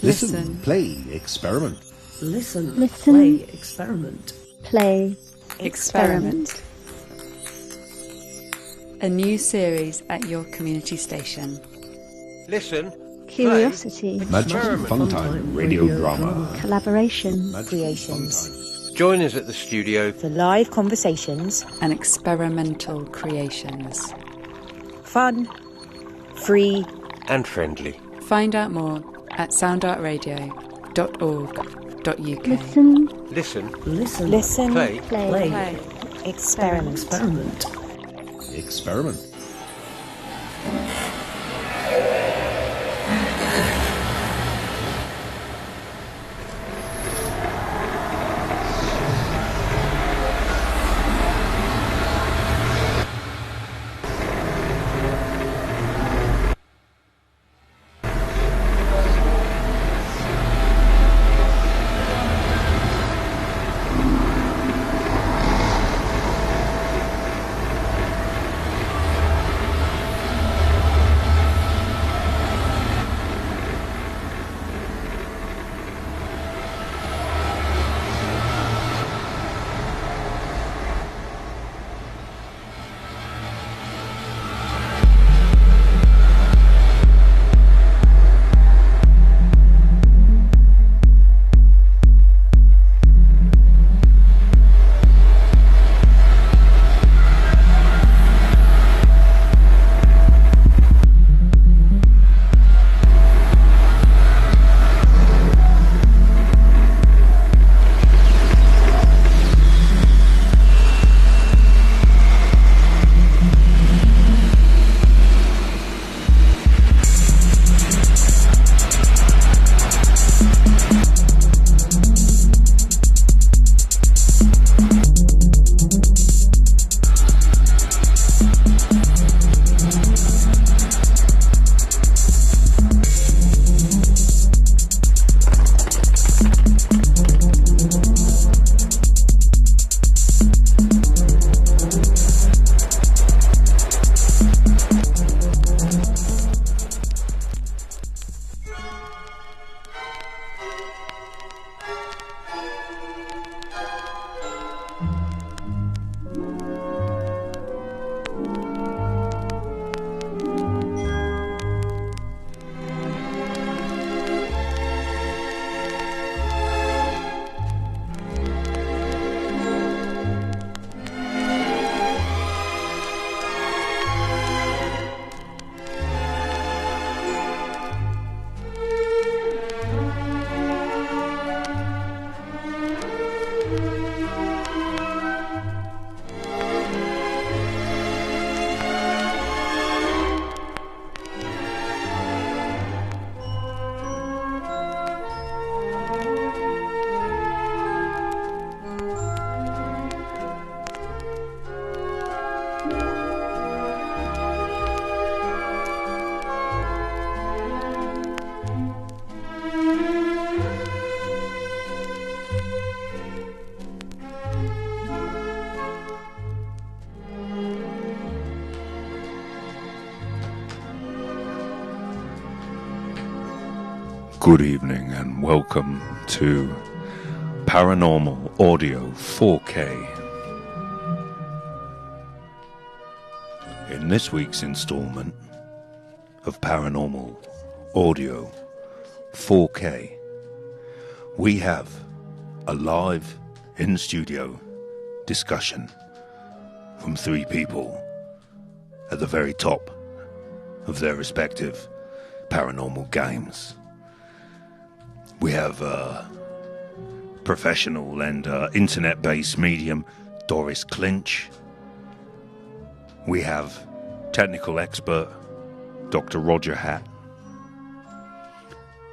Listen, play, experiment. Listen, play, experiment. Play, experiment. A new series at your community station. Listen, Curiosity, play, Magic experiment. fun time, radio drama. collaboration, Magic Creations. fun time. Join us at the studio. For live conversations, And experimental creations. fun, free, And friendly. Find out more at soundartradio.org.uk. listen, Listen, play, play, experiment. Experiment. Good evening and welcome to Paranormal Audio 4K. In this week's installment of Paranormal Audio 4K, we have a live in-studio discussion from three people at the very top of their respective paranormal games. We have professional and internet-based medium Doris Clinch. We have technical expert Dr. Roger Hatt.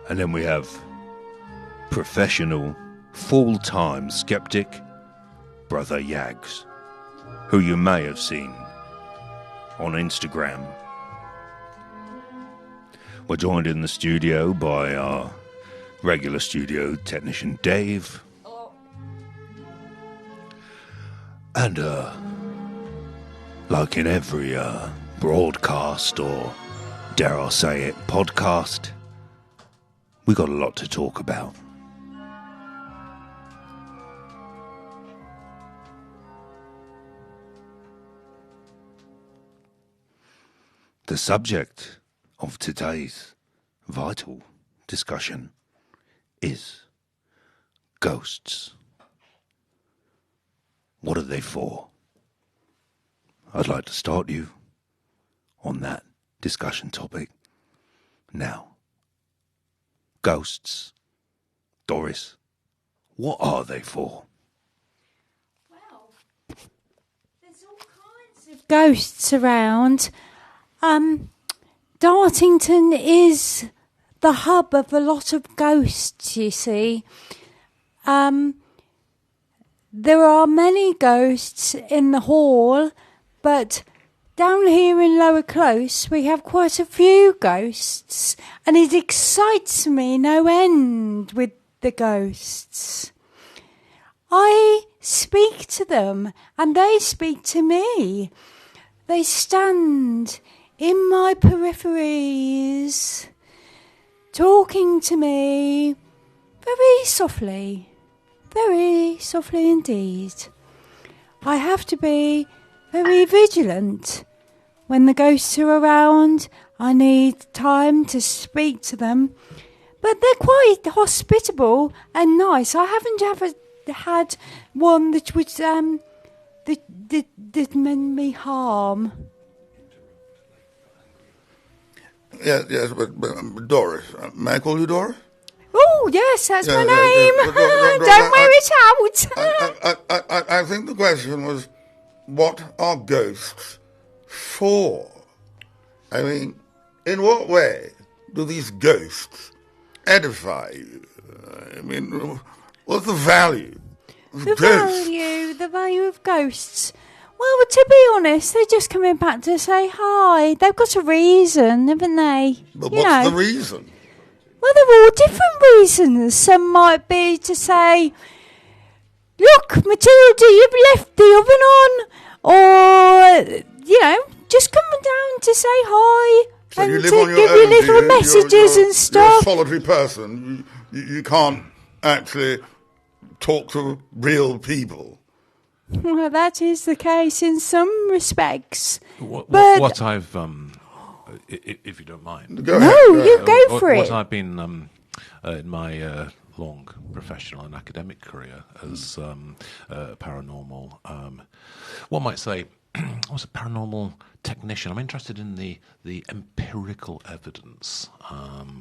And then we have professional, full-time skeptic Brother Yags, who you may have seen on Instagram. We're joined in the studio by our regular studio technician Dave. Hello. And like in every broadcast, or dare I say it, podcast, We got a lot to talk about. The subject of today's vital discussion is ghosts. What are they for? I'd like to start you on that discussion topic now. Ghosts. Doris, what are they for? Well, there's all kinds of ghosts around. Dartington is the hub of a lot of ghosts, you see. There are many ghosts in the hall, but down here in Lower Close we have quite a few ghosts, and it excites me no end with the ghosts. I speak to them and they speak to me. They stand in my peripheries, talking to me very softly indeed. I have to be very vigilant. When the ghosts are around, I need time to speak to them. But they're quite hospitable and nice. I haven't ever had one that would that meant me harm. Yes, but Doris, may I call you Doris? Oh, yes, that's my name. Don't wear it out. I think the question was, what are ghosts for? I mean, in what way do these ghosts edify you? I mean, what's the value of ghosts? The value of ghosts. Well, to be honest, they're just coming back to say hi. They've got a reason, haven't they? But what's the reason? Well, they're all different reasons. Some might be to say, look, Matilda, you've left the oven on. Or, just coming down to say hi. So and you live to on your give own, you little messages and stuff. You're a solitary person. You can't actually talk to real people. Well, that is the case in some respects. What I've, if you don't mind. Go ahead. You go for it. What I've been in my long professional and academic career as paranormal, one might say, I was a paranormal technician. I'm interested in the empirical evidence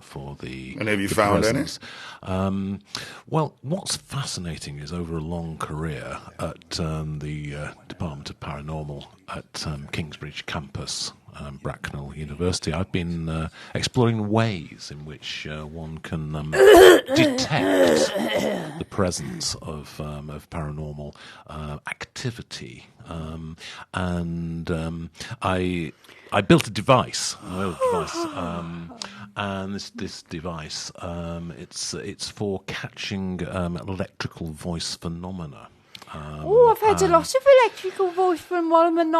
for the. And have you found presence. Any? Well, what's fascinating is over a long career at the Department of Paranormal at Kingsbridge campus, Bracknell University, I've been exploring ways in which one can detect the presence of paranormal activity, and I built a device. And this device, it's for catching electrical voice phenomena. I've had a lot of electrical voice phenomena in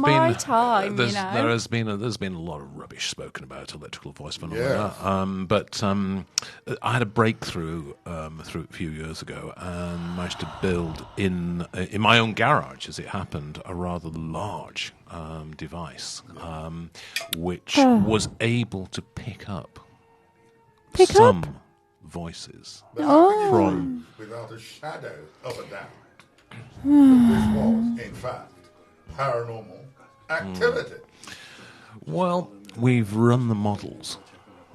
my time. There's been a lot of rubbish spoken about electrical voice phenomena. Yeah. But I had a breakthrough a few years ago and managed to build in my own garage, as it happened, a rather large device which was able to pick up some voices from without a shadow of a doubt. This was, in fact, paranormal activity. Well, we've run the models.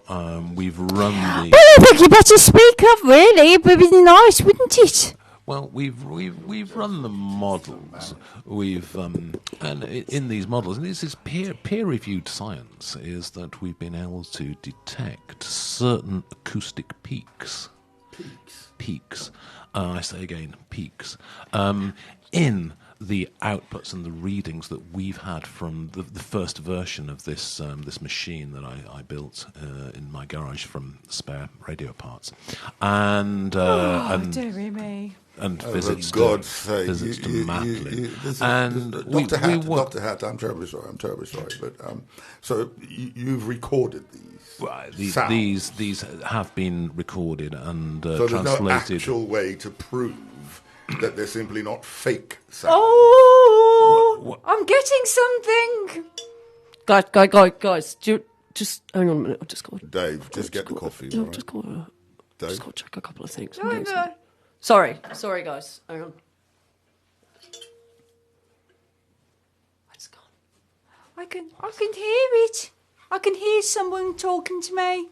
We've run the. Well, I think you better speak up. Really, it would be nice, wouldn't it? Well, we've run the models. We've and in these models, and this is peer-reviewed science, is that we've been able to detect certain acoustic peaks. Peaks. I say again, peaks. In the outputs and the readings that we've had from the first version of this machine that I built in my garage from spare radio parts, and dearie me. And visits to Maplin. Dr. Hatt, I'm terribly sorry, but so you've recorded these. sound. These have been recorded and So there's translated. no actual way to prove that they're simply not fake sounds. Oh, I'm getting something. Guys, just hang on a minute. I've just got. Dave, just get the coffee. No, all right? just got Dave? to check a couple of things. No, no. Sorry, guys. Hang on. It's gone. I can hear it. I can hear someone talking to me.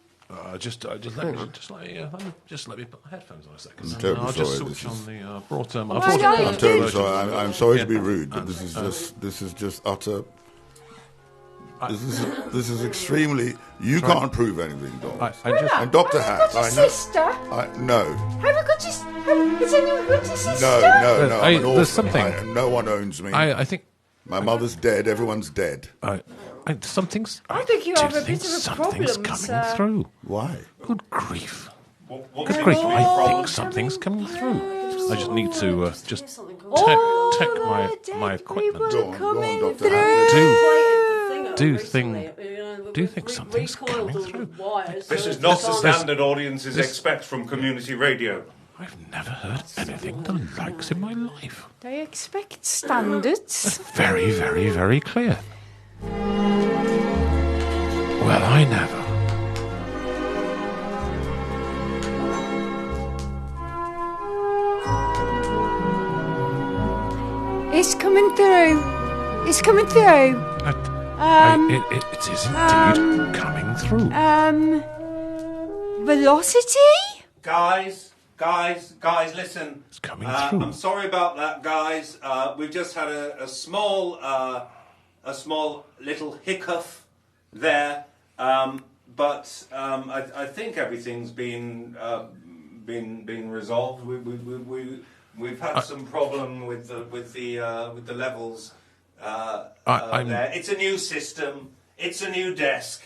Just let me put my headphones on a second. I'm terribly I'll just sorry, switch on the brought. I'm terribly sorry. I'm sorry to be rude, but this is just utter. This is extremely. You can't prove anything, Doris. And Dr. Hat, Have you got a sister? No. Has anyone got a sister? No. I'm an there's orphan. something. No one owns me. I think my mother's dead. Everyone's dead. Something's. I think you do have a think bit of a something's problem, coming sir. through. Why? Good grief! What Good grief! I think something's coming through. I just need to just check my equipment. Go on, Dr. Do think something's coming through. This is not the standard audiences expect from community radio. I've never heard anything the likes in my life. They expect standards. Very, very, very clear. Well, I never. It's coming through. It's coming through. It is indeed coming through. Velocity? Guys, listen. It's coming through. I'm sorry about that, guys. We've just had a small little hiccup there, but I think everything's been resolved. We've had some problem with the levels there. It's a new system. It's a new desk.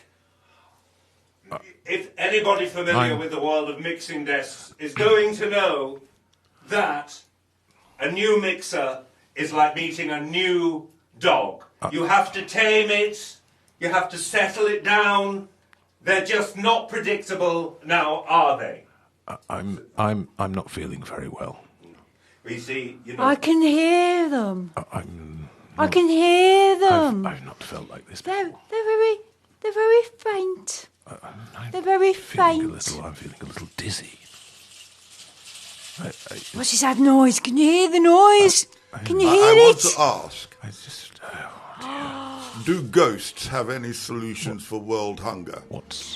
If anybody familiar with the world of mixing desks is going to know that a new mixer is like meeting a new dog. You have to tame it. You have to settle it down. They're just not predictable now, are they? I'm not feeling very well. We see, I can hear them. I can hear them. I've not felt like this They're before. very faint. They're very faint. I'm feeling a little dizzy. What is that noise? Can you hear the noise? Can you hear I it? want to ask. Do ghosts have any solutions for world hunger?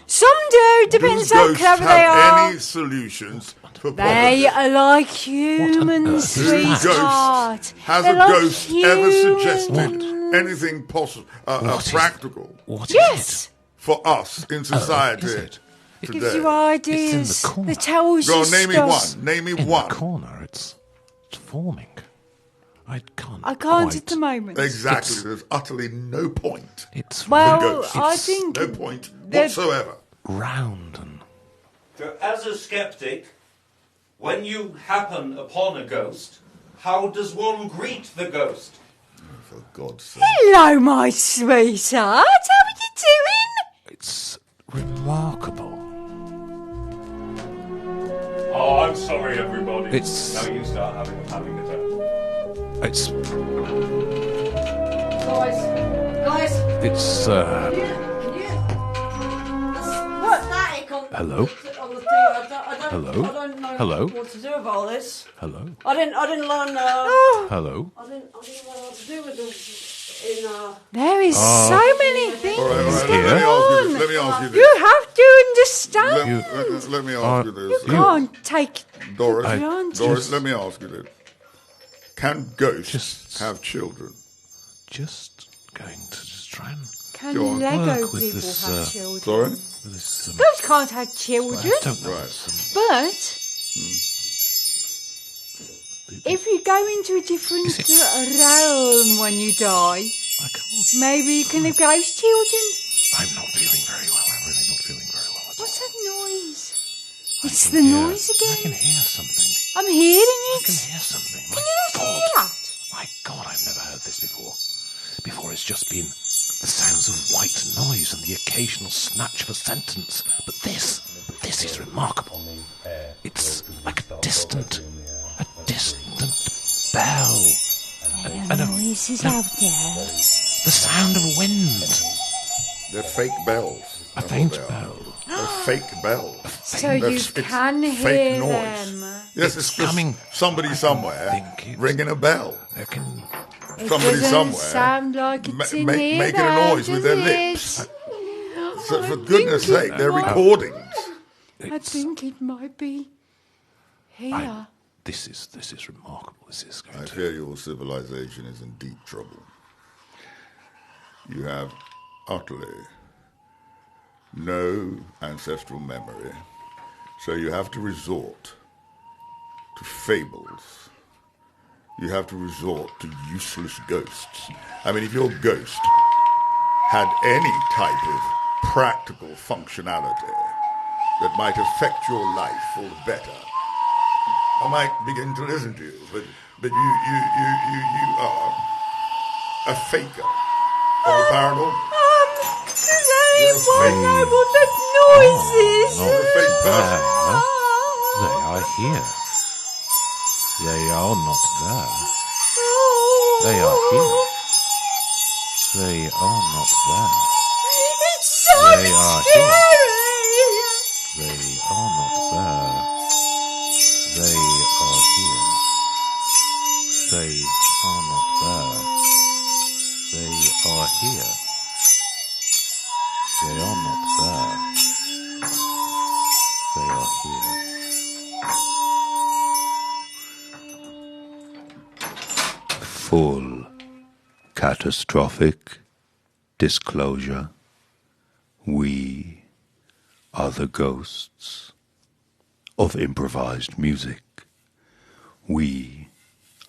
Some do. Depends do how ghosts clever have they are. any solutions for They poverty? are like humans, sweetheart. Has They're a like ghost ever humans. suggested anything possible, practical? Yes. For us in society today? Gives you ideas. That tells Go you on, name me stuff. one. Name me In one. the corner, it's forming. I can't. I can't quite- at the moment. Exactly. There's utterly no point. It's Well, for ghosts. I think no point that- whatsoever. round and So as a skeptic, when you happen upon a ghost, how does one greet the ghost? For God's sake. Hello, my sweetheart. How are you doing? it's remarkable. Oh, I'm sorry, everybody. It's- Now you start having a panic attack. It's Guys. it's Hello? Hello? I don't know Hello? what to do about this. Hello? I didn't learn. Hello? I didn't know what to do with them. There is so many things All right, going on. let me ask you this. You have to understand. Let me ask you this. You can't take Doris, advantage. let me ask you this. Can ghosts have children? Just going to try and Can Go on. Lego work with people this, have children? Sorry? with this. Ghosts can't have children. I don't know. Right. But if you go into a different realm when you die, I can't. maybe you can have ghost children. I'm not feeling very well. I'm really not feeling very well at all. What's that noise? I It's can the hear- noise I again. can hear something. I'm hearing I it. can hear something. Can you not hear that? My God, I've never heard this before. Before it's just been the sounds of white noise and the occasional snatch of a sentence. But this is remarkable. It's like a distant bell. And noises out there. The sound of wind. They're fake bells. A faint bell. They're fake bells. So you can it's hear fake noise. them. Yes, it's just coming. somebody somewhere ringing a bell. They can... It Somebody doesn't somewhere sound like it's in here, making a noise with their does lips. it? So I for goodness think it sake, they're might- recordings. I think it might be here. This is remarkable. This is going I to... fear your civilization is in deep trouble. You have utterly no ancestral memory, so you have to resort to fables. You have to resort to useless ghosts. I mean, if your ghost had any type of practical functionality that might affect your life for the better, I might begin to listen to you, but you are a faker of the paranormal. Does anyone know what that noise is? Not there. They are here. They are not there. They are here. They are not there. It's so They are scary. They are not there. They are here. They are not there. They are here. They are not there. They are here. Full catastrophic disclosure. We are the ghosts of improvised music. We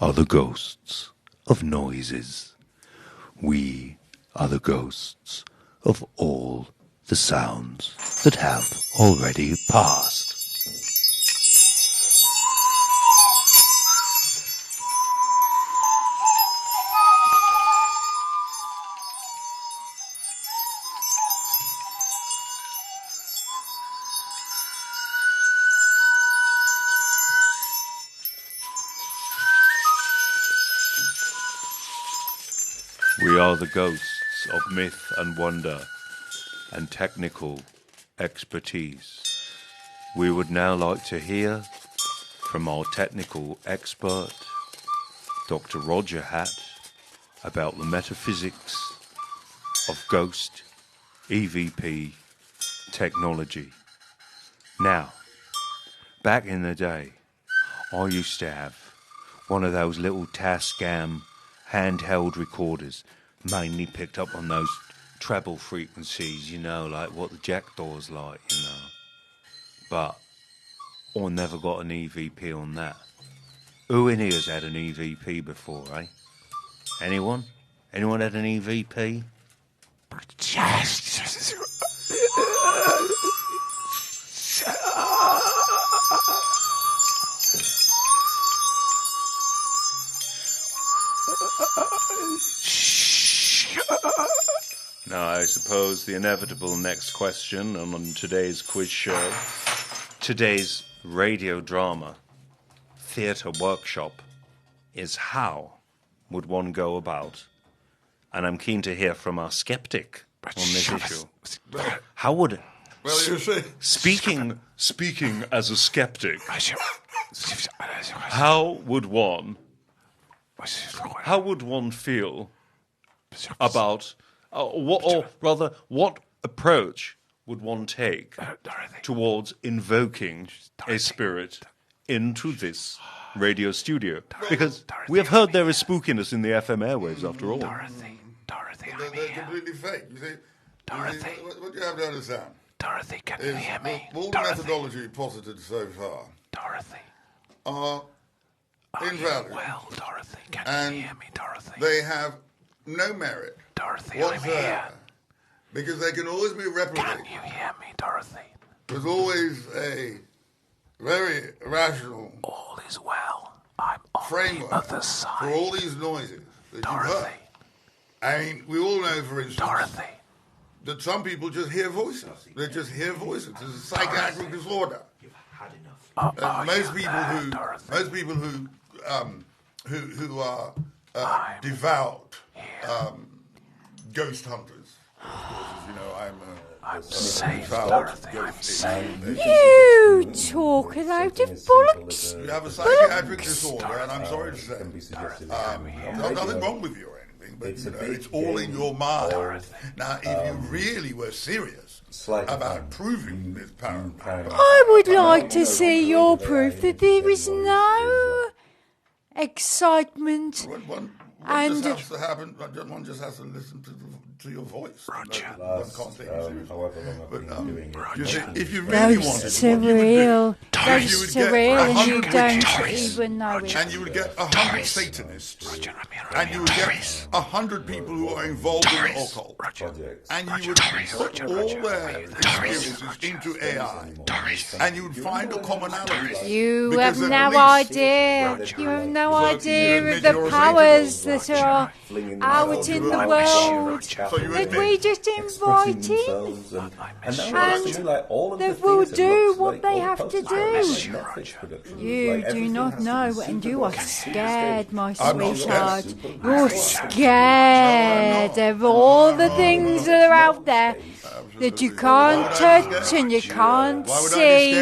are the ghosts of noises. We are the ghosts of all the sounds that have already passed. We are the ghosts of myth and wonder and technical expertise. We would now like to hear from our technical expert, Dr. Roger Hatt, about the metaphysics of ghost EVP technology. Now, back in the day, I used to have one of those little Tascam handheld recorders, mainly picked up on those treble frequencies, you know, like what the Jackdaw's like, you know. But I never got an EVP on that. Who in here's had an EVP before, eh? Anyone? Anyone had an EVP? Now, I suppose the inevitable next question on today's quiz show, today's radio drama, theatre workshop, is how would one go about? And I'm keen to hear from our skeptic on this issue. How would... Well, you see... Speaking as a skeptic, how would one feel about... what approach would one take towards invoking a spirit into this radio studio? Because we have heard there is spookiness in the FM airwaves, after all. Dorothy, they're completely fake. You see, Dorothy. What you have to understand, Dorothy, can you hear me? All the methodology posited so far, Dorothy, are invalid. Well, Dorothy, can and you hear me, Dorothy? They have no merit Dorothy, whatsoever, I'm here. because they can always be replicated. Can you hear me, Dorothy? There's always a very rational All is well. I'm on the framework other for side. all these noises that you've Dorothy. heard. I mean, we all know, for instance, that some people just hear voices. They just hear voices. It's a psychiatric disorder. Most people who are devout ghost hunters. Of course, as you know, I'm safe, Dorothy. I'm safe. You talk a load of bollocks. You have a psychiatric disorder, and I'm sorry to say, there's nothing wrong with you or anything, but it's all in your mind. Now, if you really were serious about proving this paranormal, I would like to see your proof that there is no excitement. One and just has to happen. One just has to listen to your voice. Roger. If you really wanted, ghosts are real. Ghosts are real, and you don't even know it. And you would get 100 Satanists, and you would get 100 people who are involved in the occult, and you would put all their experiences into AI, and you would find a commonality. You have no idea. You have no idea of the powers that are out in the world that we just invite in, and they will do what they have to do. You do not know, and you are scared, my sweetheart. You're scared of all the things that are out there that you can't touch and you can't see,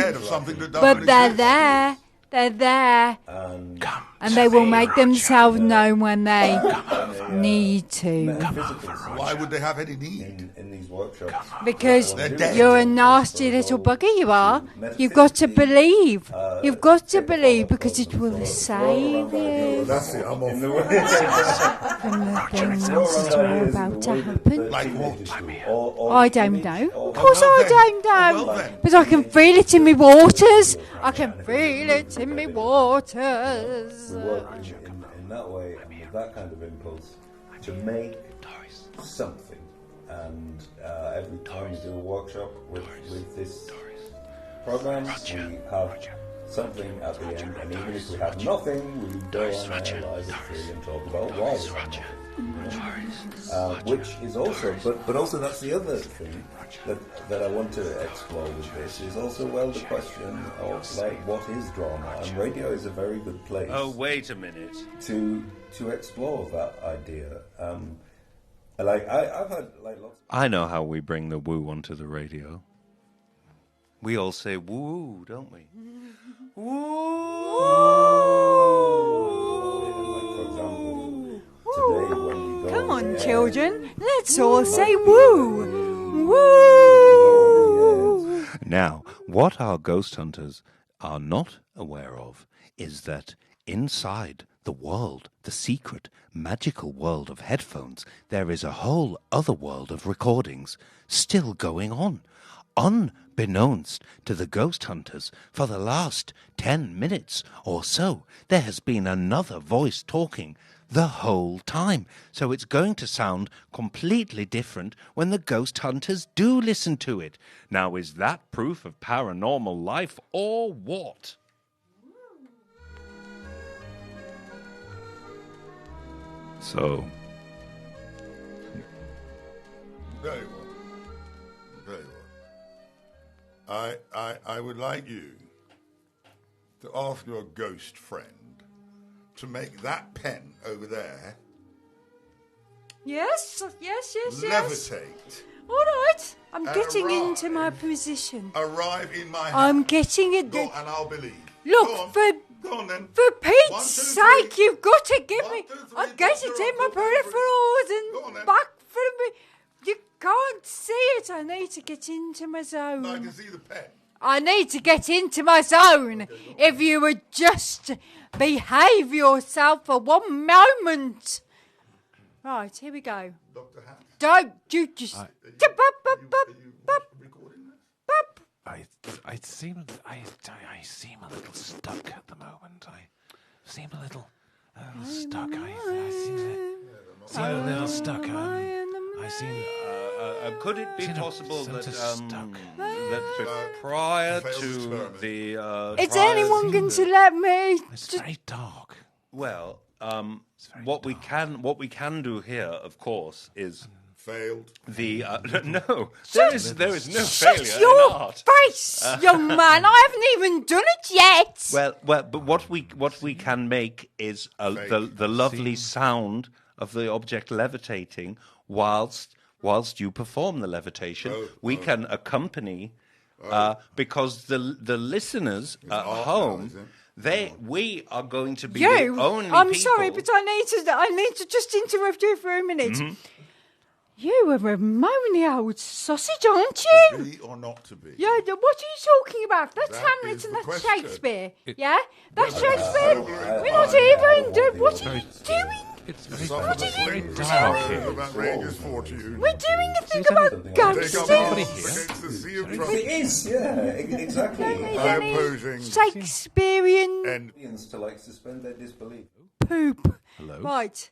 but they're there. They're there, and they will make themselves known when they need to. Why would they have any need? Because you're a nasty little bugger, you are. You've got to believe. You've got to believe, because it will save you That's it, I'm off. from the things that are about to happen. Like what? I don't know. Of course I don't know. But I can feel it in my waters. I can feel it in my waters. We work in that way, and with that kind of impulse, to make something. And every time we do a workshop with this program, we have something at the end, and even if we have nothing, we go on our live stream and talk about why we have nothing. Which is also, but also that's the other thing that I want to explore with this, is also, well, the question of, like, what is drama? And radio is a very good place. Oh, wait a minute. To explore that idea. Like, I've had, like, lots of... I know how we bring the woo onto the radio. We all say woo, don't we? Woo! For example, today when we go... Come on, children. Let's all say woo. Woo! Now, what our ghost hunters are not aware of is that inside the world, the secret, magical world of headphones, there is a whole other world of recordings still going on, unbeknownst to the ghost hunters. For the last 10 minutes or so, there has been another voice talking the whole time. So it's going to sound completely different when the ghost hunters do listen to it. Now, is that proof of paranormal life or what? So, Very well. Very well. I would like you to ask your ghost friend to make that pen over there Yes. levitate. All right. I'm And getting arrive. into my position. Arrive in my hand. I'm getting it. Go, and I'll believe. Look, Go on. Go on then. for Pete's 1, 2, 3. sake, you've got to give me. 1, 2, 3, I'm getting go, in my go, go, go. peripherals Go on and then. back from me. You can't see it. I need to get into my zone. I can see the pen. I need to get into my zone. If you would just behave yourself for one moment. Right, here we go. Dr. Hat. Don't you just... I seem a little stuck at the moment. I seem a little stuck. I seem a little stuck. Could it be possible that stuck. that prior to the Is anyone going to let me... It's very dark. well, what we can do here, of course, is failed. The no, there is no failure Shut your in art. face, young man! I haven't even done it yet. Well, but what we can make is the lovely sound of the object levitating whilst you perform the levitation. We can accompany because the listeners at home. We are going to be the only I'm people. sorry, but I need to just interrupt you for a minute. Mm-hmm. You are a moany old sausage, aren't you? To be or not to be? Yeah, what are you talking about? That's Hamlet and that's Shakespeare. Yeah? That's Shakespeare? We're not even... What are you doing? What are you doing? About Ranger's fortune. We're doing a thing about ghosting. It is, yeah, exactly. I'm opposing Shakespearean... And to like suspend their disbelief. Poop. Hello? Right.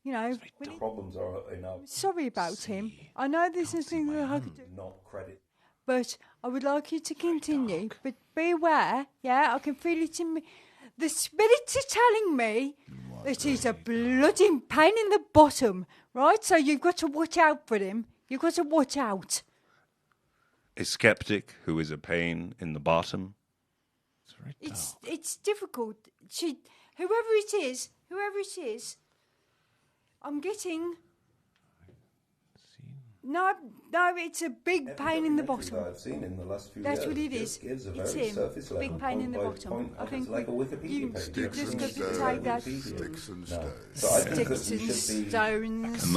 You know, problems are enough. Sorry about him. I know there's nothing that I could do. Not credit. But I would like you to continue. But be aware, yeah, I can feel it in me. The spirits are telling me that he's a bloody pain in the bottom, right? So you've got to watch out for him. You've got to watch out. A skeptic who is a pain in the bottom. It's difficult. Whoever it is, I'm getting... No, it's a big pain in the bottom. I've seen in the last few That's years what it is. It's him. Big pain in the bottom. I think like a Wikipedia page. You just got to take that. Sticks and stones. So I think Sticks and stones.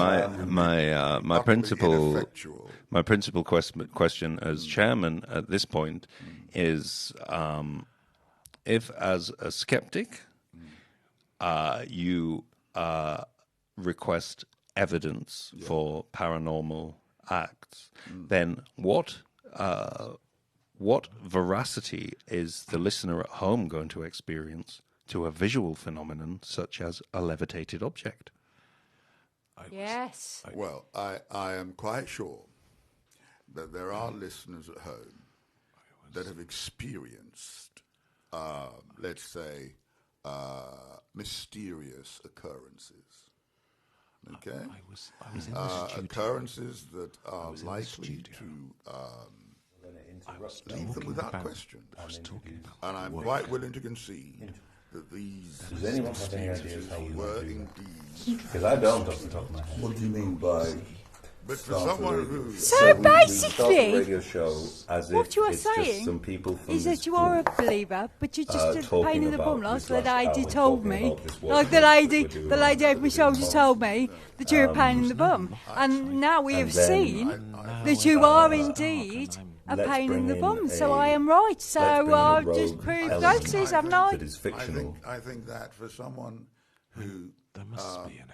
My principal question as chairman at this point is, if as a skeptic, you request evidence for paranormal acts, then what veracity is the listener at home going to experience to a visual phenomenon such as a levitated object? Yes. Well, I am quite sure that there are listeners at home that have experienced, let's say, mysterious occurrences. Okay, I was in the studio. Occurrences that are likely to leave them without question. And I'm quite willing to concede that these experiences were indeed. Because I don't off the top of my head. What do you mean by? But for someone who... So basically, radio show as what if you are it's just saying some people from is that you are a believer, but you're just a pain in the bum, like the lady hour told talking me. about this Like the lady over my shoulder told me that you're a pain in the bum. And now we have seen that you are indeed a pain in the bum. So I am right. So I've just proved ghosts, haven't I? That is fictional. I think that for someone who...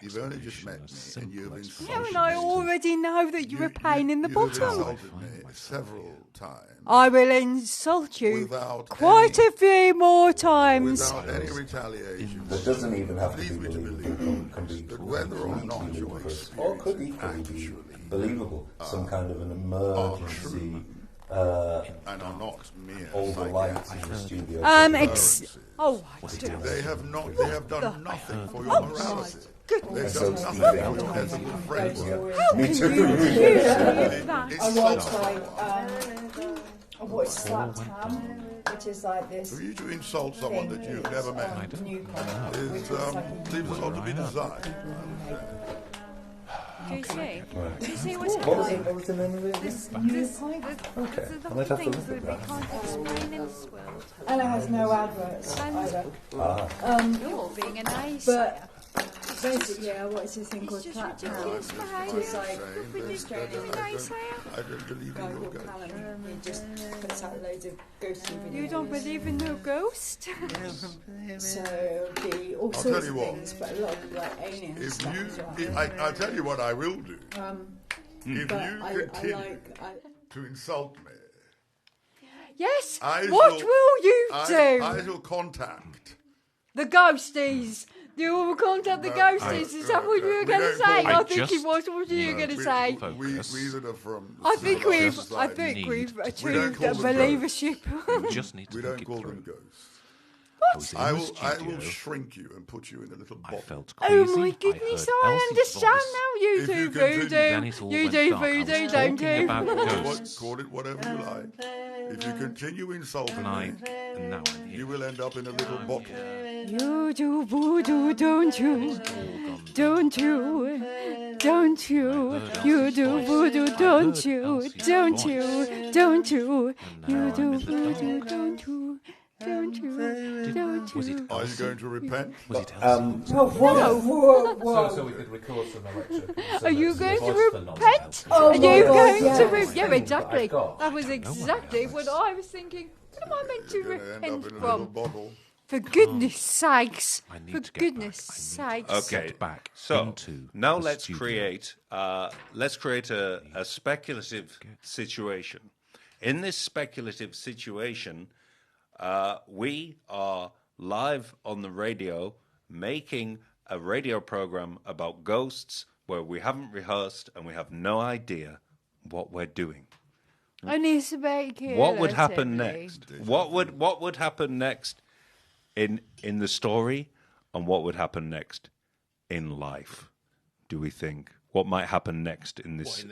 you've only just met me and you've insulted Yeah, and I already know that you're a pain in the You've bottom. insulted me several times. I will insult you Without quite a few more times. Without any retaliation. There doesn't even have to be Leave me to believable. believe that whether or not your experience Or could equally be believable. Some kind of an emergency. And are not mere all the lights in the studio. They have done nothing for your morality. They've done nothing for your ethical framework. Me too. I watched Slap Town, which is like this. For you to insult someone that you've never met leaves a lot to be desired. Do you see? Do you see what's What happening? was the name of it? Okay, I might have to look at that. Can't explain in this world. And it has no adverts either. You're being a nice. But basically, I watched this thing called Slap Town, ridiculous which is like I don't believe in your ghost. he just puts out loads of ghosty videos. You don't believe in no ghost? So it'll be all I'll sorts tell of you what. things, but a lot of like alien If stuff you, as well. I'll tell you what I will do. If But you continue to insult me, Yes. I What shall- will you do? I shall contact. The ghosties. You will contact the ghosties. Is that what you were going to say? I think it was. What were you going to say? We that are from. I think we've We don't achieved call a them believership. You just need to We think don't it call through. them ghosts. what? I will shrink you and put you in a little bottle. I felt Oh queasy. my goodness, I I heard Elsie's understand voice. now. You If do you continue, then it voodoo. all You went do dark. I was voodoo, don't talking you? about ghosts. Call it whatever you like. If you continue insulting me, And now I'm here. you will end up in a little bottle. You do voodoo, don't you? Don't you? Don't you? You do voodoo, don't you? Don't you? Don't you? You do voodoo, don't you? Don't you? Don't you? Are you going to repent? Was it Elsie? No. So we could record some electric. Are you going to voice repent? Oh Are you going yes. to repent? Yeah, exactly. got. That was exactly what I was thinking. What am I meant to You're going to end repent up in a little from? bottle. For goodness sakes. I need For to get goodness back. I need to sakes. Okay, get back so into now the let's studio. create a speculative situation. In this speculative situation, we are live on the radio making a radio program about ghosts where we haven't rehearsed and we have no idea what we're doing. Only speculatively. What would happen next? What would happen next in the story, and what would happen next in life? Do we think what might happen next in this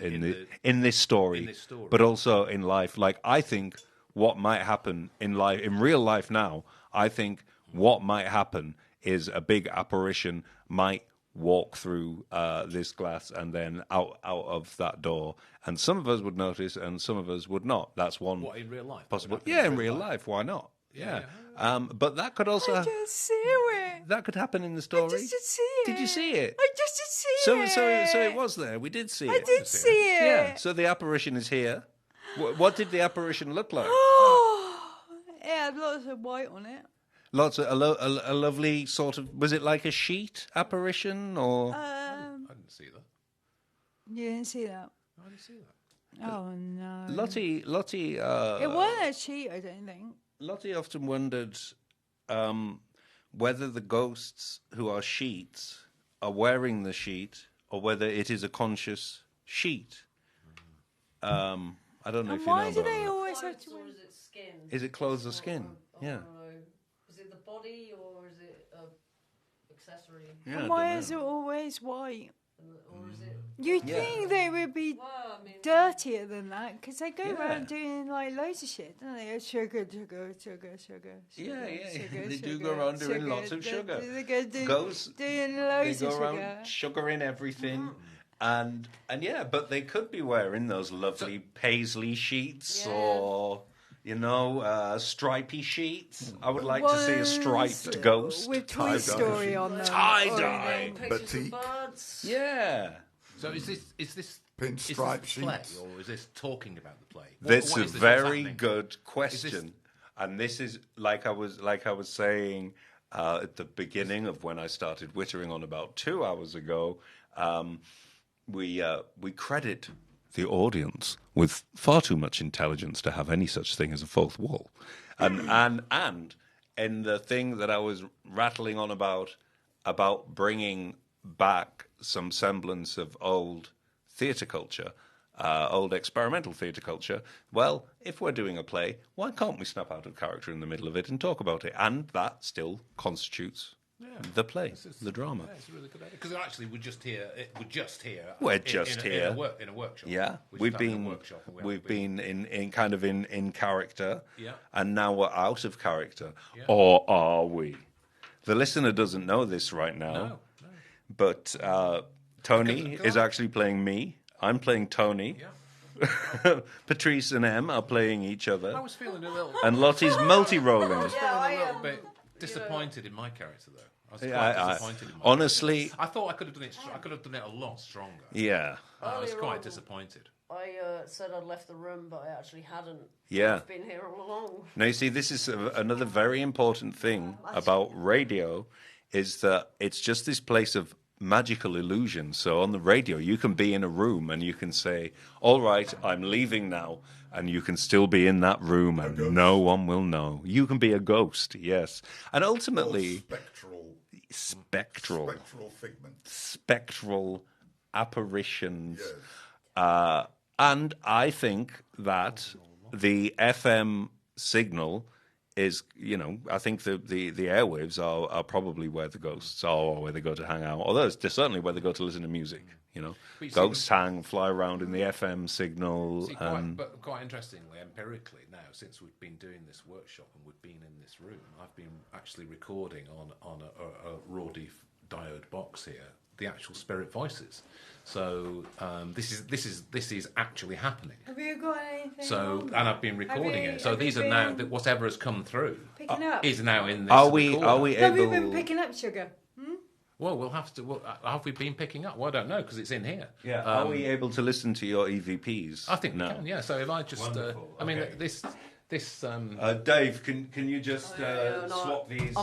in this story, but also in life? Like I think what might happen in life, in real life now. I think what might happen is a big apparition might walk through this glass and then out of that door, and some of us would notice and some of us would not. That's one. What, in real life? Possible. Yeah, in real life. Why not? Yeah. But that could also. I just see it. That could happen in the story. I just see it. Did you see it? I just see it. So it was there. We did see it. I did see it. Yeah. So the apparition is here. What did the apparition look like? It had lots of white on it. Lots of a lovely sort of. Was it like a sheet apparition or? I didn't see that. You didn't see that. I didn't see that. Oh no. Lottie. It wasn't a sheet, I don't think. Lottie often wondered whether the ghosts who are sheets are wearing the sheet or whether it is a conscious sheet. I don't know if you know Why about do they that. always have to? Or is it skin? Is it clothes or skin? Yeah. Is it the body or is it an accessory? Yeah, And I why don't is know. it always white? Or is it? You'd Yeah. think they would be dirtier than that because they go around doing like loads of shit, don't they? Sugar. Yeah. sugar, They do sugar, go around doing sugar. lots of sugar. They go doing Loads of sugar. Sugaring everything. And yeah, but they could be wearing those lovely paisley sheets or, stripy sheets. I would like to see a striped ghost. With Toy Story on them. Tie-dye. Batik. Yeah. So is this Pinstripe play, sheets. or is this talking about the play? That's What a is this? What's very happening? good question. And this is like I was saying at the beginning of when I started wittering on about 2 hours ago. We credit the audience with far too much intelligence to have any such thing as a fourth wall, and in the thing that I was rattling on about bringing back some semblance of old theatre culture, old experimental theatre culture. Well, if we're doing a play, why can't we snap out of character in the middle of it and talk about it? And that still constitutes the play, the drama. Yeah, it's a really good idea. Because actually, we're just here. We're just here in a workshop. Yeah, we've been in kind of in character. Yeah. And now we're out of character, or are we? The listener doesn't know this right now. No. But Tony is actually playing me. I'm playing Tony. Yeah. Patrice and Em are playing each other. I was feeling a little. And Lottie's multi-rolling. I was feeling a little bit disappointed in my character, though. I was quite disappointed in my honestly, character. I thought I could have done it. I could have done it a lot stronger. Yeah. I was quite disappointed. I said I'd left the room, but I actually hadn't. Yeah. I've been here all along. Now, you see, this is another very important thing about radio, is that it's just this place of magical illusion. So on the radio, you can be in a room and you can say, all right, I'm leaving now. And you can still be in that room and no one will know. You can be a ghost, yes. And ultimately... Spectral figment. Spectral apparitions. Yes. And I think that the FM signal is, I think the airwaves are probably where the ghosts are, or where they go to hang out. Although they're certainly where they go to listen to music. Ghosts fly around in the FM signal. But quite interestingly, empirically now, since we've been doing this workshop and we've been in this room, I've been actually recording on a raw diode box here the actual spirit voices. So this is actually happening. Have you got anything? So and I've been recording it. So these are now whatever has come through is now in this. Are we able? Have you been picking up sugar? Well, we'll have to. Have we been picking up? Well, I don't know because it's in here. Yeah. Are we able to listen to your EVPs? I think we can. Yeah. So if I just, I mean, this. Dave, can you just swap these?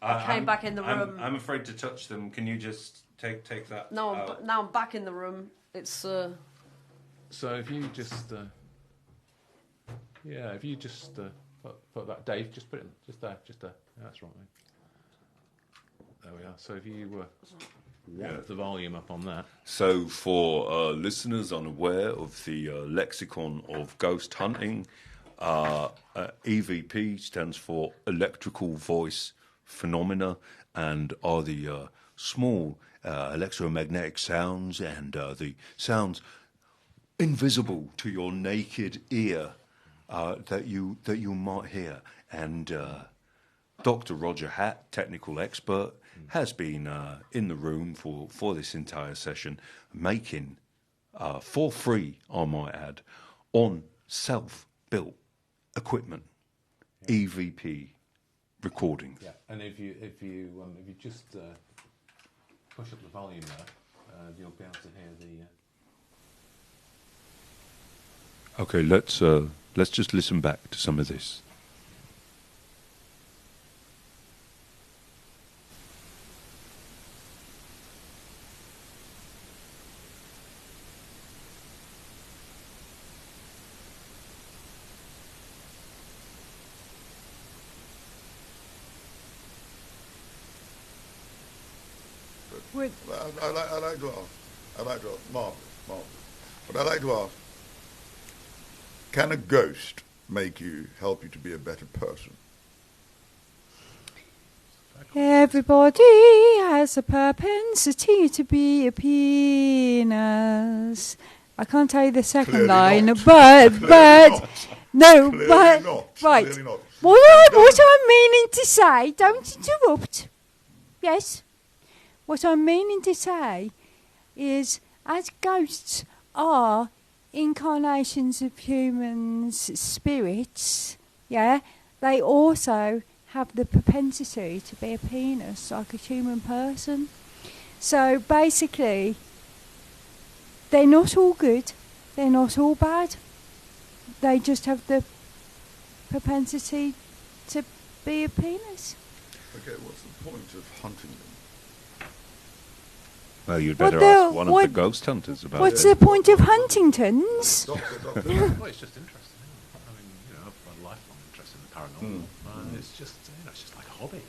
I came back in the room. I'm afraid to touch them. Can you just take that? Now I'm back in the room. It's. So if you just, if you just put that, Dave, just put it just there. Yeah, that's right, mate. There we are. So if you the volume up on that. So for listeners unaware of the lexicon of ghost hunting, EVP stands for electrical voice phenomena, and are the small electromagnetic sounds and the sounds invisible to your naked ear that you might hear. And Dr. Roger Hatt, technical expert, has been in the room for this entire session, making, for free, I might add, on self-built equipment, EVP recordings. Yeah, and if you just push up the volume there, you'll be able to hear the. Okay, let's just listen back to some of this. I like to ask, Marvin, but I like to ask, can a ghost help you to be a better person? Everybody has a propensity to be a penis. I can't tell you the second Clearly line, not. but no, Clearly but not. right. Clearly not. What I'm meaning to say, don't interrupt. Yes. What I'm meaning to say is, as ghosts are incarnations of humans' spirits, they also have the propensity to be a penis, like a human person. So basically, they're not all good, they're not all bad. They just have the propensity to be a penis. Okay, what's the point of hunting them? Well, you'd better ask one of the ghost hunters about What's it. the point of Huntington's? Well, it's just interesting. I mean, I've got a lifelong interest in the paranormal. It's just, it's just like a hobby.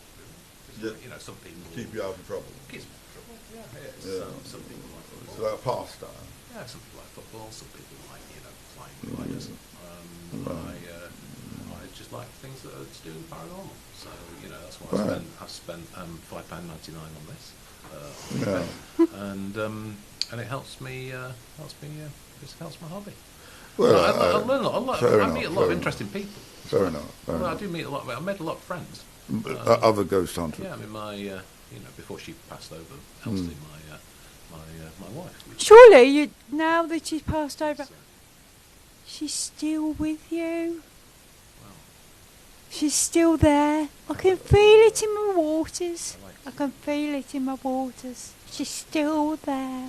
Really. Some people keep you out of trouble. Keeps me out of trouble. Yeah. Some people like football. It's like a pastime. Yeah, some people like football. Some people like flying gliders. I just like things that are to do with paranormal. So that's why I've spent £5.99 on this. And it helps me. It helps my hobby. Well, I learn a lot. I meet a lot of interesting people. Fair enough. I do meet a lot. I made a lot of friends. Other ghost hunters. Yeah, I mean, my before she passed over, Elsie, my wife. Surely, now that she's passed over, she's still with you. She's still there. I can feel it in my waters. I can feel it in my waters. She's still there.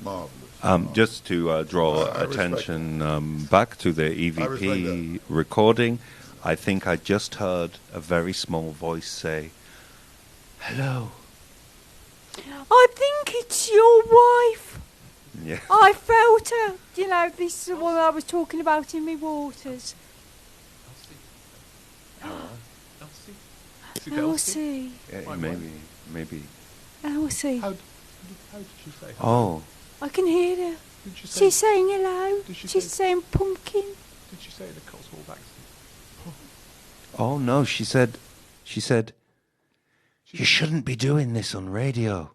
Marvellous. Just to draw attention back to the EVP recording, I think I just heard a very small voice say, "Hello." I think it's your wife. Yeah. I felt her. This is the one I was talking about in my waters. Elsie. Yeah, maybe. Elsie. How did she say? Oh. I can hear her. She's saying hello. She's saying pumpkin. Did she say the Cotswold accent? Oh no, she said, you shouldn't be doing this on radio,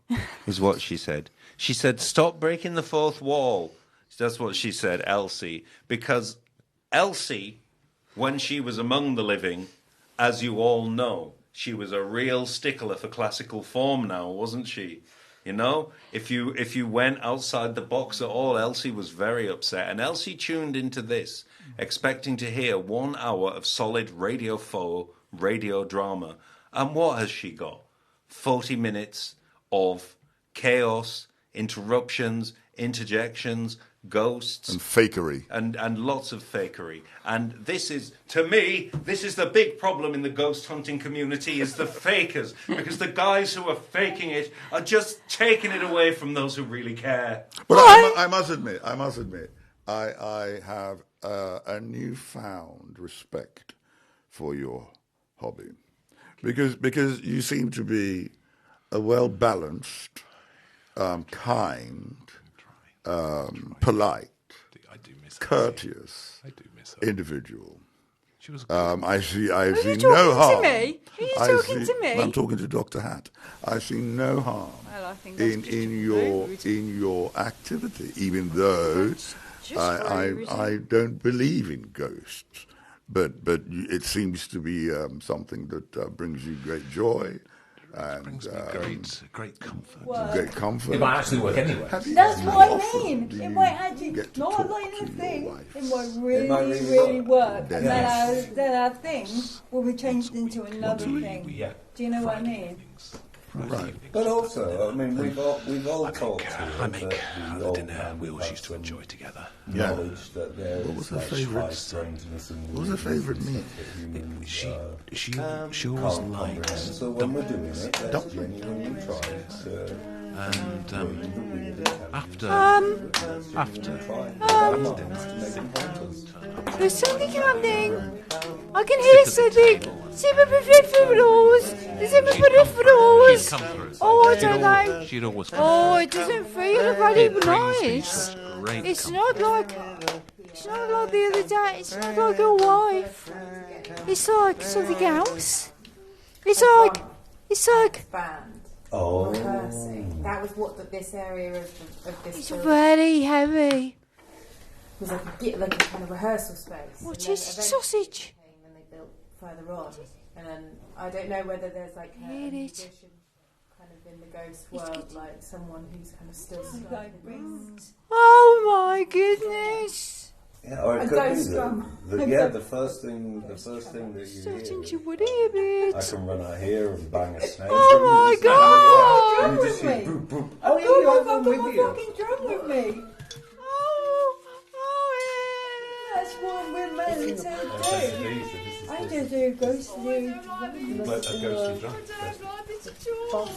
is what she said. She said, stop breaking the fourth wall. That's what she said, Elsie. Because Elsie, when she was among the living, as you all know, she was a real stickler for classical form now, wasn't she? You know, if you went outside the box at all, Elsie was very upset. And Elsie tuned into this, expecting to hear 1 hour of solid radio drama. And what has she got? 40 minutes of chaos, interruptions, interjections, ghosts. And fakery. And lots of fakery. And this is, to me, this is the big problem in the ghost hunting community, is the fakers. Because the guys who are faking it are just taking it away from those who really care. But I must admit, I have a newfound respect for your hobby. Because you seem to be a well-balanced, kind, polite, courteous individual. I see no harm. Are you talking to me? I'm talking to Dr. Hatt. I see no harm in your activity, even though I don't believe in ghosts. But it seems to be something that brings you great joy. And brings me great comfort. Great comfort. It might actually work anyway. That's what I mean. It might actually not like the thing. It might really work. And then our thing will be changed into another thing. Yeah. Do you know what I mean? Right. But also, I mean, we've all talked to I make the dinner we always used to enjoy together. Knowledge that there What was is her like favourite? high strangeness and What was her favourite meat? She always likes so when we're doing it, let's genuinely try to. And after There's something happening. I can hear something. Oh, I don't know. She'd always come Oh, through. it doesn't feel very It brings me nice. great It's comfort. not like the other day. It's not like your wife. It's like something else. It's like band. Oh. Rehearsing. That was what this area of this it's building very heavy. was like a kind of rehearsal space. What And then is eventually sausage? When they built further on, and then I don't know whether there's like a musician kind of in the ghost world, like someone who's kind of still stuck. Oh my goodness! Yeah, or it A could ghost be drum. the first thing that you Starting hear. to would hear it. I can run out here and bang a snake. Oh my god! You just hear boop boop. Oh, yeah, I've I'm got with my you. fucking drum with me. That's what we're meant to do. I don't do ghostly. But a ghostly drum. Well,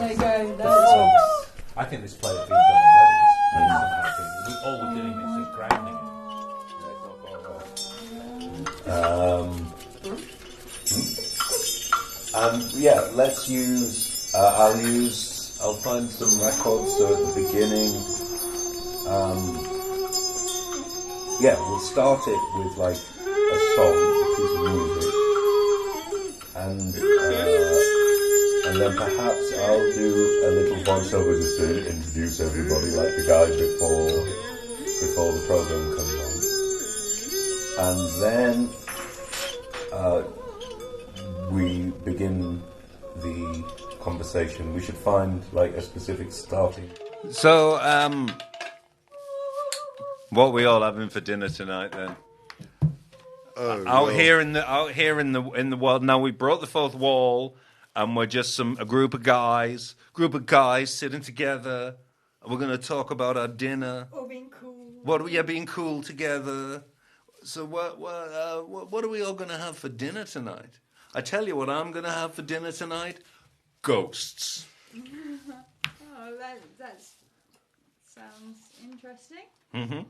there you go. That's I think this play had been done already. All we're doing is just grounding it. Yeah, let's use. I'll find some records. So at the beginning, we'll start it with like a song, a piece of music, and then perhaps I'll do a little voiceover just to introduce everybody, like the guy before the program comes on, and then we begin the conversation. We should find like a specific starting. So, what are we all having for dinner tonight then? Out here in the world now, we brought the fourth wall, and we're just a group of guys sitting together. We're going to talk about our dinner. Or being cool. Being cool together. So what are we all going to have for dinner tonight? I tell you what I'm going to have for dinner tonight: ghosts. Oh, that sounds interesting. Mm-hmm.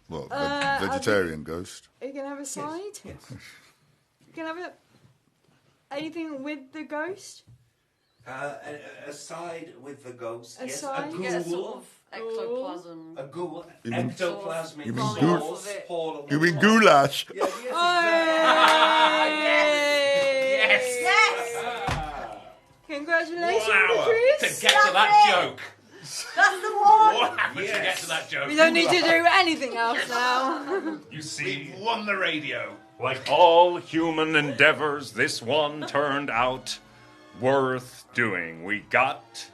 Well, vegetarian ghost. Are you going to have a side? Yes. You going to have anything with the ghost? Aside with the ghost, yes, Aside? a You get a ghoul. sort of ectoplasm. A ghoul. You mean- Ectoplasmic you mean source. You mean goulash? Yes, exactly. Yes! Congratulations, Wow. Patrice. To get to that joke. That's the one. What happened to get to that joke? We don't need to do anything else now. You see, we've won the radio. Like all human endeavors, this one turned out worth doing. We got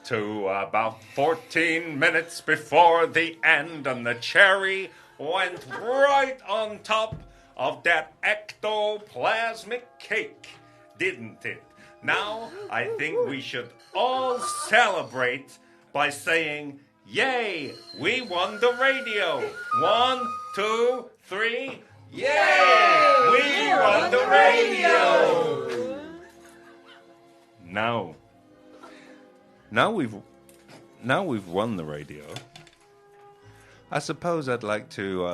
to about 14 minutes before the end, and the cherry went right on top of that ectoplasmic cake, didn't it? Now, I think we should all celebrate by saying, yay, we won the radio. 1, 2, 3, yay, we won the radio. Now we've won the radio. I suppose I'd like to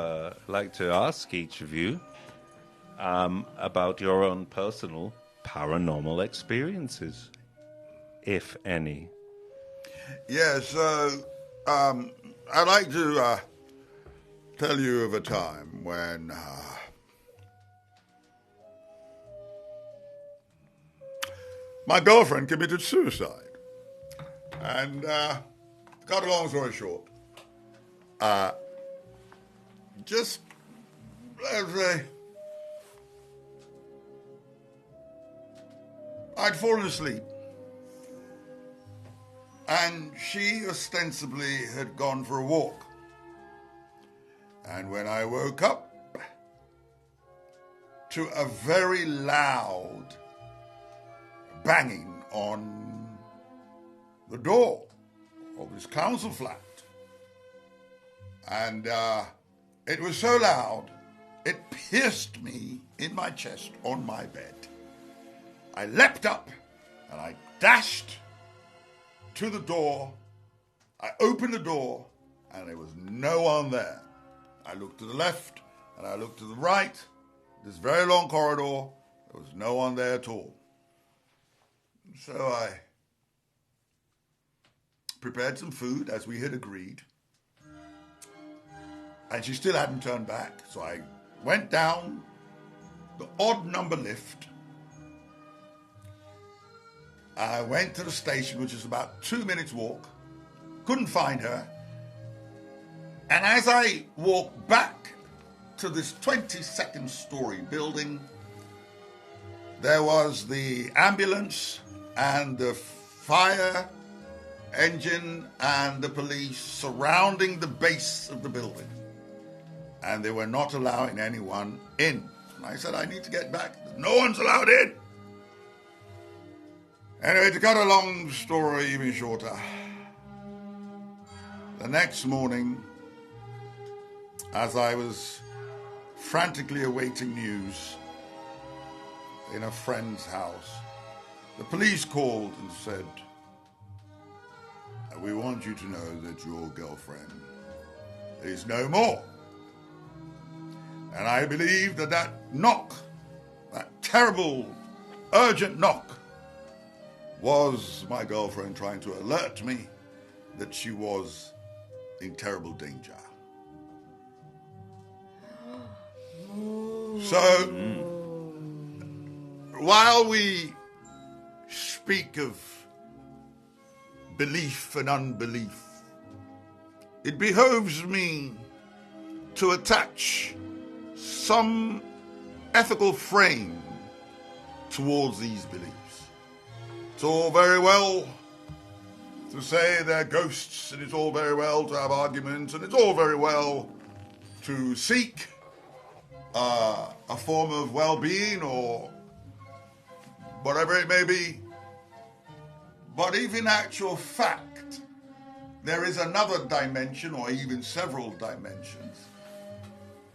ask each of you about your own personal paranormal experiences, if any. Yes, I'd like to tell you of a time when my girlfriend committed suicide. And cut a long story short, just, let's say, I'd fallen asleep. And she ostensibly had gone for a walk. And when I woke up to a very loud banging on the door of this council flat. And it was so loud, it pierced me in my chest on my bed. I leapt up and I dashed to the door. I opened the door and there was no one there. I looked to the left and I looked to the right. This very long corridor, there was no one there at all. So I prepared some food as we had agreed. And she still hadn't turned back. So I went down the odd number lift. I went to the station, which is about 2 minutes walk. Couldn't find her. And as I walked back to this 22nd story building, there was the ambulance and the fire engine and the police surrounding the base of the building. And they were not allowing anyone in. And I said, I need to get back. No one's allowed in. Anyway, to cut a long story even shorter, the next morning, as I was frantically awaiting news in a friend's house, the police called and said, we want you to know that your girlfriend is no more. And I believe that that knock, that terrible, urgent knock, was my girlfriend trying to alert me that she was in terrible danger. So, while we speak of belief and unbelief, it behoves me to attach some ethical frame towards these beliefs. It's all very well to say they're ghosts, and it's all very well to have arguments, and it's all very well to seek a form of well-being or whatever it may be. But if in actual fact there is another dimension, or even several dimensions,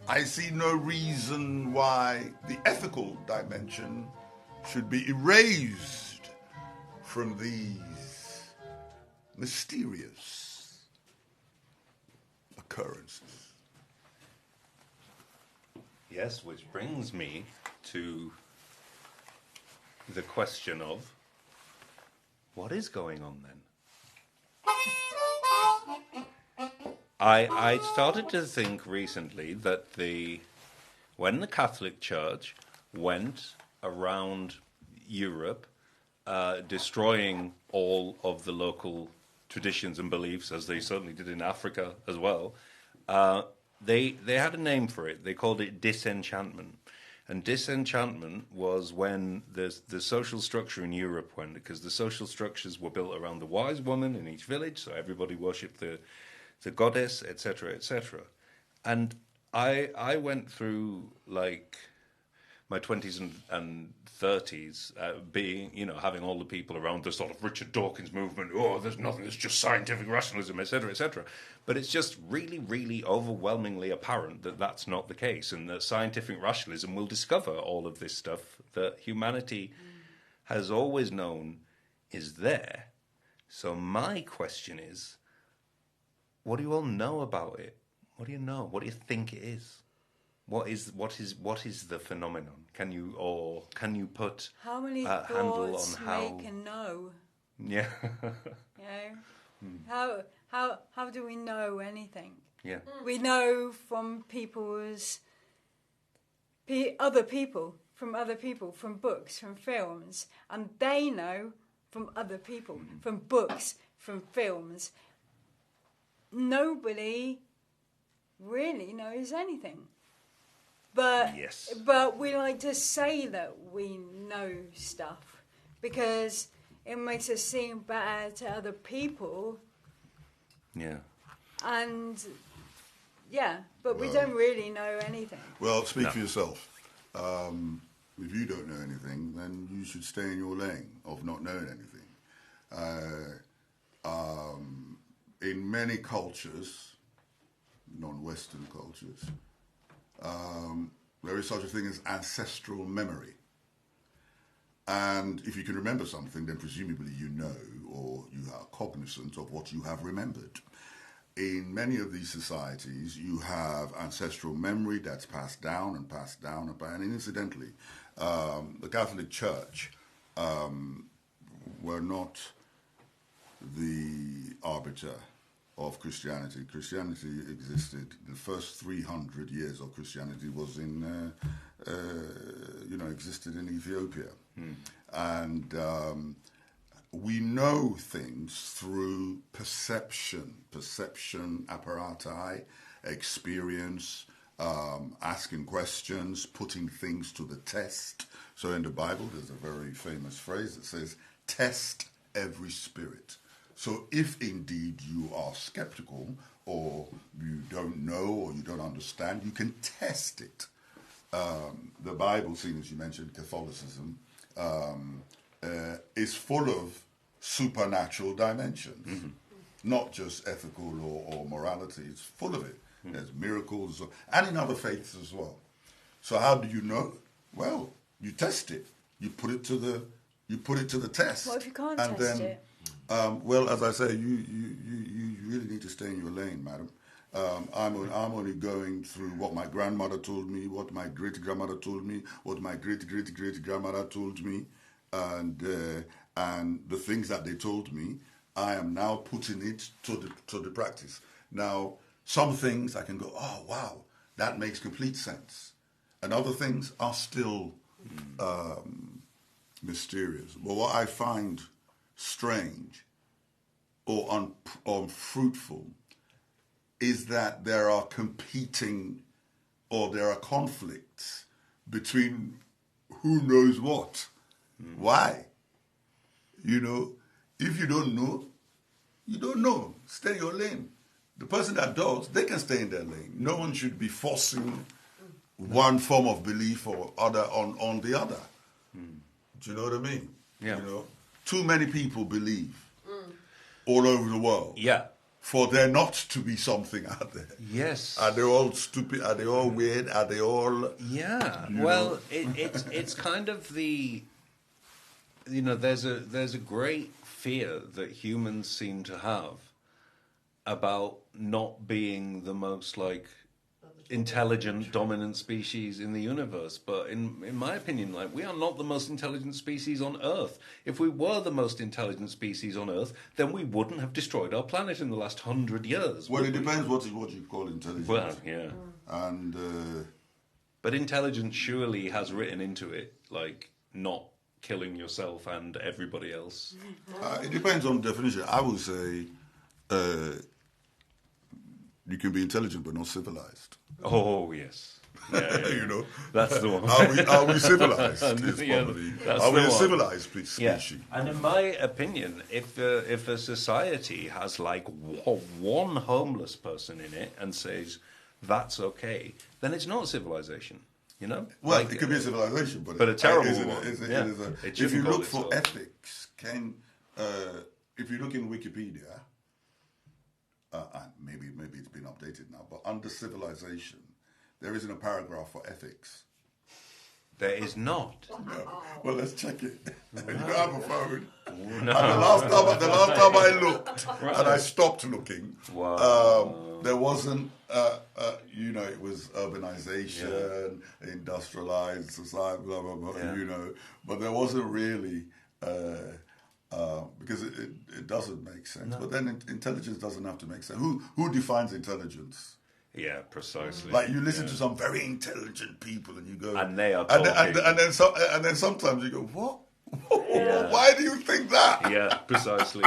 I see no reason why the ethical dimension should be erased from these mysterious occurrences. Yes, which brings me to the question of, what is going on then? I started to think recently that when the Catholic Church went around Europe, destroying all of the local traditions and beliefs, as they certainly did in Africa as well, they had a name for it. They called it disenchantment. And disenchantment was when the social structure in Europe went, because the social structures were built around the wise woman in each village, so everybody worshipped the goddess, etc., etc. And I went through like my 20s and 30s being, having all the people around the sort of Richard Dawkins movement, there's nothing, it's just scientific rationalism, etc., etc. But it's just really, really overwhelmingly apparent that that's not the case, and that scientific rationalism will discover all of this stuff that humanity has always known is there. So my question is, what do you all know about it? What do you know? What do you think it is? What is the phenomenon? Can you put how many a handle on thoughts how make a know? Yeah. How do we know anything? Yeah. We know from other people, from books, from films, and they know from other people, from books, from films. Nobody really knows anything. But we like to say that we know stuff because it makes us seem better to other people. Yeah. And but we don't really know anything. Well, speak for yourself. If you don't know anything, then you should stay in your lane of not knowing anything. In many cultures, non-Western cultures, there is such a thing as ancestral memory. And if you can remember something, then presumably you know, or you are cognizant of what you have remembered. In many of these societies, you have ancestral memory that's passed down and passed down. And incidentally, the Catholic Church were not the arbiter of Christianity. Christianity existed. The first 300 years of Christianity was existed in Ethiopia. And we know things through perception apparati, experience, asking questions, putting things to the test. So in the Bible, there's a very famous phrase that says, test every spirit. So if indeed you are skeptical, or you don't know, or you don't understand, you can test it. The Bible, seeing as you mentioned Catholicism, is full of supernatural dimensions, not just ethical or morality. It's full of it. There's miracles, and in other faiths as well. So how do you know? Well, you test it. You put it to the test. What if you can't and test then, it? Well, as I say, you really need to stay in your lane, madam. I'm only going through what my grandmother told me, what my great-grandmother told me, what my great-great-great-grandmother told me, and the things that they told me, I am now putting it to the practice. Now, some things I can go, oh, wow, that makes complete sense. And other things are still mysterious. But what I find strange or unfruitful is that there are competing, or there are conflicts between who knows what. Why? If you don't know, you don't know. Stay in your lane. The person that does, they can stay in their lane. No one should be forcing one form of belief or other on the other. Do you know what I mean? Yeah. Too many people believe all over the world. Yeah. For there not to be something out there. Yes. Are they all stupid? Are they all weird? Are they all... Yeah. Well, it's kind of the... there's a great fear that humans seem to have about not being the most, intelligent dominant species in the universe, but in my opinion, like, we are not the most intelligent species on Earth. If we were the most intelligent species on Earth, then we wouldn't have destroyed our planet in the last 100 years. Well, it depends what you call intelligent. Well, yeah. And but intelligence surely has written into it, like, not killing yourself and everybody else. It depends on definition. I would say you can be intelligent but not civilized. Oh, yes. Yeah. You know, that's the one. Are we civilized? Are we a civilized species? Yeah. And in my opinion, if a society has like one homeless person in it and says that's okay, then it's not civilization. You know, well, like, it could be a civilization, but a terrible one. If you look for ethics, if you look in Wikipedia, maybe it's been updated now, but under civilization, there isn't a paragraph for ethics. There is not. No. Well, let's check it. You don't have a phone. No. And the last time I looked, and I stopped looking, there wasn't. It was urbanization, industrialized society, blah blah blah. But there wasn't really because it doesn't make sense. No. But then intelligence doesn't have to make sense. Who defines intelligence? Yeah, precisely. Like you listen to some very intelligent people, and you go, and they are talking, and then sometimes you go, what? Yeah. Why do you think that? Yeah, precisely.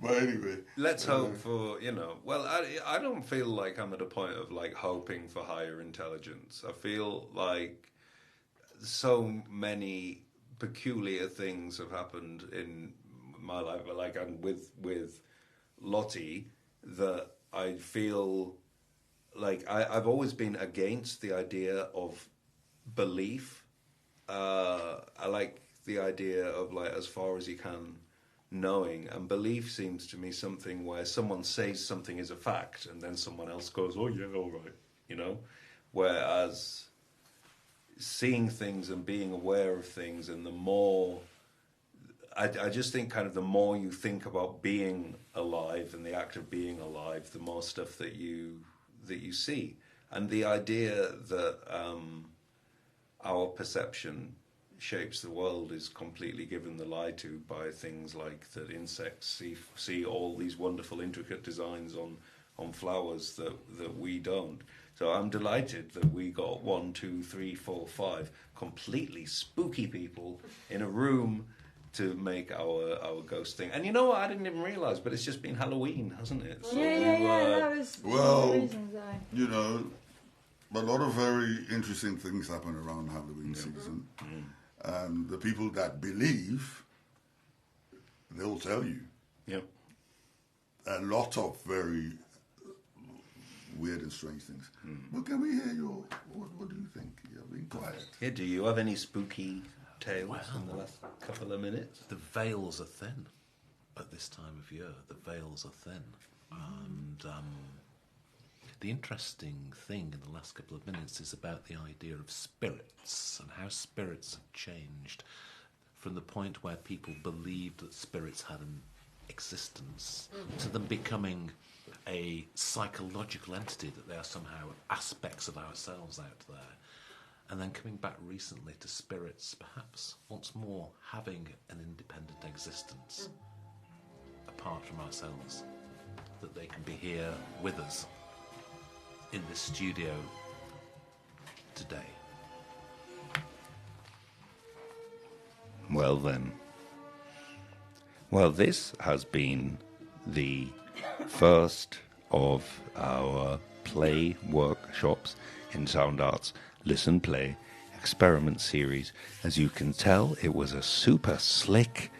But anyway, let's hope for Well, I don't feel like I'm at a point of like hoping for higher intelligence. I feel like so many peculiar things have happened in my life, like and with Lottie, that I feel like I've always been against the idea of belief. I like the idea of like as far as you can knowing, and belief seems to me something where someone says something is a fact and then someone else goes, oh yeah, all right, whereas seeing things and being aware of things, and the more I just think kind of the more you think about being alive and the act of being alive, the more stuff that you see. And the idea that our perception shapes the world is completely given the lie to by things like that insects see all these wonderful intricate designs on flowers that we don't. So I'm delighted that we got 1, 2, 3, 4, 5 completely spooky people in a room to make our ghost thing. And you know what? I didn't even realise, but it's just been Halloween, hasn't it? So that was well, the reasons a lot of very interesting things happen around Halloween season. And the people that believe, they'll tell you. Yep. A lot of very weird and strange things. Well, can we hear what do you think? You're being quiet. Yeah, do you have any spooky tales in the last couple of minutes? The veils are thin at this time of year. The veils are thin. And the interesting thing in the last couple of minutes is about the idea of spirits and how spirits have changed from the point where people believed that spirits had an existence to them becoming a psychological entity, that they are somehow aspects of ourselves out there. And then coming back recently to spirits perhaps once more having an independent existence apart from ourselves, that they can be here with us in this studio today. Well then. Well, this has been the first of our play workshops in Soundart's Listen, Play experiment series. As you can tell, it was a super slick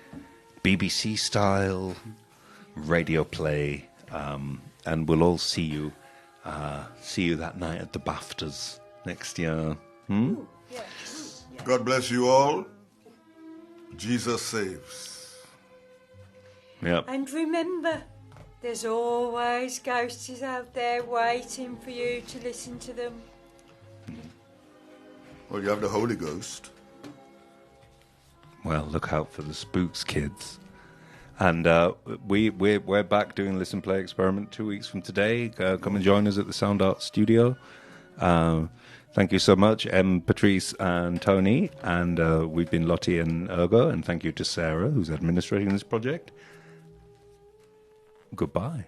BBC style radio play, and we'll all see you that night at the BAFTAs next year. God bless you all. Jesus saves. Yep. And remember, there's always ghosts out there waiting for you to listen to them. Well, you have the Holy Ghost. Well, look out for the spooks, kids. And we're back doing Listen Play Experiment 2 weeks from today. Come and join us at the Soundart studio. Thank you so much, Patrice and Tony. And we've been Lottie and Ergo. And thank you to Sarah, who's administrating this project. Goodbye.